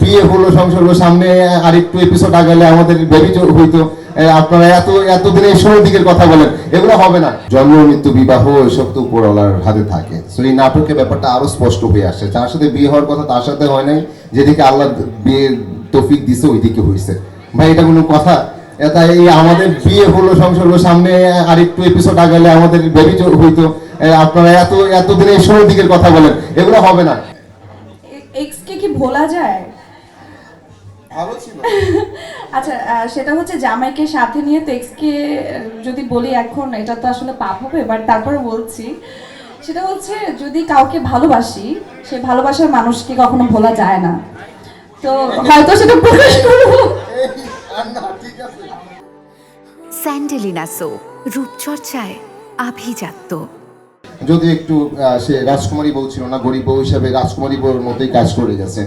বিয়ে হলো, সংসার হলো, সামনে আরেকটু এপিসোড আগালে আমাদের বেবি হইতো, আপনারা এতদিনে ষোলোর দিকের কথা বলেন, এগুলো হবে না। জন্ম মৃত্যু বিবাহ এসব তো উপরওয়ালার হাতে থাকে। তো এই নাটকের ব্যাপারটা আরো স্পষ্ট হয়ে আসছে, যার সাথে বিয়ে হওয়ার কথা তার সাথে হয় নাই, যেদিকে আল্লাহ বিয়ের তৌফিক দিছে ওইদিকে হয়েছে। ভাই এটা কোনো কথা? তাই এই আমাদের বিয়ে হলো, সংসার হলো, সামনে আরেকটু এপিসোড আগালে আমাদের বেবি হইতো, আপনারা এতদিনে ষোলোর দিকের কথা বলেন, এগুলো হবে না। এক্স কে কি ভোলা যায়? ভালো ছিল। আচ্ছা, সেটা হচ্ছে জামাইকে সাথে নিয়ে তো এক্স কে যদি বলি এখন এটা তো আসলে পাপ হবে, বাট তারপরে বলছি সেটা হচ্ছে যদি কাউকে ভালোবাসি, সে ভালোবাসার মানুষকে কখনো ভোলা যায় না, তো হয়তো সেটা প্রকাশ করবো। স্যান্ডেলিনা সো, রূপচর্চায় আভিজাত্য। যদি একটু সে রাজকুমারী বউ ছিল না, গরিব বউ হিসাবে রাজকুমারী বউর মতোই কাজ করে গেছে,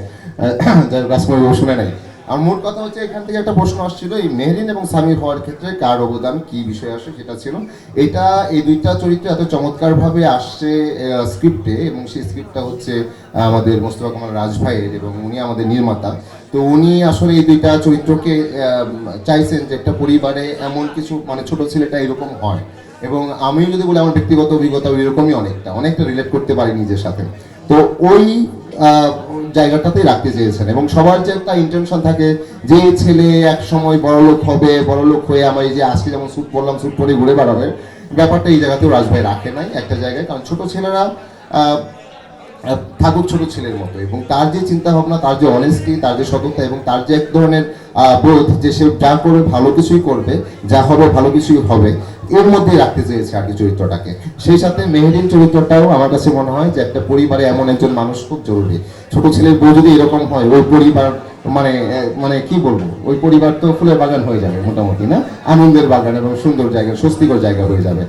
রাজকুমারী বউ শুনে নাই। আর মোট কথা হচ্ছে এখান থেকে একটা প্রশ্ন আসছিল, এই মেহরিন এবং সামির হওয়ার ক্ষেত্রে কার অবদান, কি বিষয় আসে, সেটা ছিল এটা। এই দুইটা চরিত্র এত চমৎকারভাবে আসছে স্ক্রিপ্টে, এবং সেই স্ক্রিপ্টটা হচ্ছে আমাদের মোস্তফা কামাল রাজ ভাইয়ের, এবং উনি আমাদের নির্মাতা। তো উনি আসলে এই দুইটা চরিত্রকে চাইছেন যে একটা পরিবারে এমন কিছু, মানে ছোট ছেলেটা এরকম হয়, এবং আমি যদি বলি আমার ব্যক্তিগত অভিজ্ঞতা এরকমই অনেকটা রিলেট করতে পারি নিজের সাথে। তো ওই জায়গাটাতেই রাখতে চেয়েছেন, এবং সবার যে একটা ইন্টেনশন থাকে যে ছেলে এক সময় বড়লোক হবে, বড়লোক হয়ে আমার এই যে আজকে যেমন স্যুট পরলাম, স্যুট পরে ঘুরে বেড়াবে, ব্যাপারটা এই জায়গাতেও রাজভাই রাখে নাই একটা জায়গায়। কারণ ছোট ছেলেরা থাকুক ছোট ছেলের মতো, এবং তার যে চিন্তা ভাবনা, তার যে অনেস্টি, তার যে সততা, এবং তার যে এক ধরনের বোধ যে সে যা করবে ভালো কিছুই করবে, যা হবে ভালো কিছুই হবে, এর মধ্যেই রাখতে চেয়েছে আর কি চরিত্রটাকে। সেই সাথে মেহেরিন চরিত্রটাও আমার কাছে মনে হয় যে একটা পরিবারে এমন একজন মানুষ খুব জরুরি। ছোট ছেলের বউ যদি এরকম হয়, ওই পরিবার মানে মানে কি বলবো, ওই পরিবার তো ফুলের বাগান হয়ে যাবে মোটামুটি, না আনন্দের বাগান, এবং সুন্দর জায়গা, স্বস্তিকর জায়গা হয়ে যাবে।